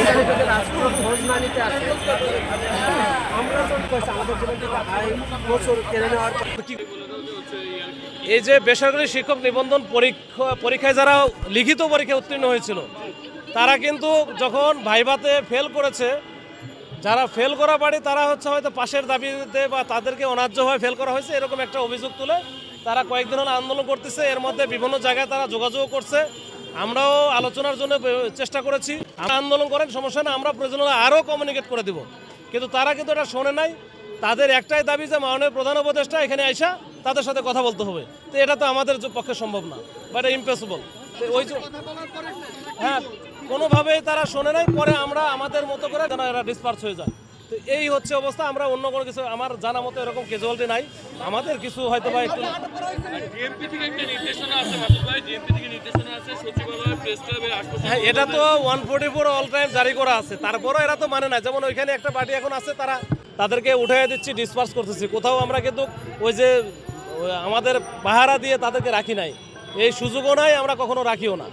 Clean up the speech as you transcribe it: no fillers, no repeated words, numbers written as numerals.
এখানে যদি রাষ্ট্র খোঁজ না নিতে আসে, আমরা তো আমাদের জীবন থেকে আয় বছর কেড়ে নেওয়ার এই যে বেসরকারি শিক্ষক নিবন্ধন পরীক্ষায় যারা লিখিত পরীক্ষায় উত্তীর্ণ হয়েছিল, তারা কিন্তু যখন ভাইভাতে ফেল করেছে, যারা ফেল করা পারে তারা হচ্ছে হয়তো পাশের দাবিতে বা তাদেরকে অন্যায্যভাবে ফেল করা হয়েছে এরকম একটা অভিযোগ তুলে তারা কয়েকদিন হলো আন্দোলন করতেছে। এর মধ্যে বিভিন্ন জায়গায় তারা যোগাযোগ করছে, আমরাও আলোচনার জন্য চেষ্টা করেছি। আন্দোলন করেন, সমস্যা না, আমরা প্রয়োজন হলে আরও কমিউনিকেট করে দেব, কিন্তু তারা কিন্তু এটা শোনে নাই। তাদের একটাই দাবি যে মাননীয় প্রধান উপদেষ্টা এখানে আইসা তাদের সাথে কথা বলতে হবে। তো এটা তো আমাদের পক্ষে সম্ভব না, বা এটা ইম্পসিবল। ওই হ্যাঁ, কোনোভাবেই তারা শোনে নাই। পরে আমরা আমাদের মতো করে যেন এরা ডিসপার্স হয়ে যায়। তো এই হচ্ছে অবস্থা। আমরা অন্য কোনো কিছু আমার জানা মতো এরকম ক্যাজুয়ালিটি নাই। আমাদের কিছু হয়তো বা একটু হ্যাঁ, এটা তো 144 অল টাইম জারি করা আছে, তারপরও এরা তো মানে না। যেমন ওইখানে একটা পার্টি এখন আছে, তাদেরকে উঠাই দিচ্ছি, ডিসপার্স করতেছি। কোথাও আমরা কিন্তু ওই যে আমাদের পাহারা দিয়ে তাদেরকে রাখি নাই, এই সুযোগও নাই, আমরা কখনো রাখিও না।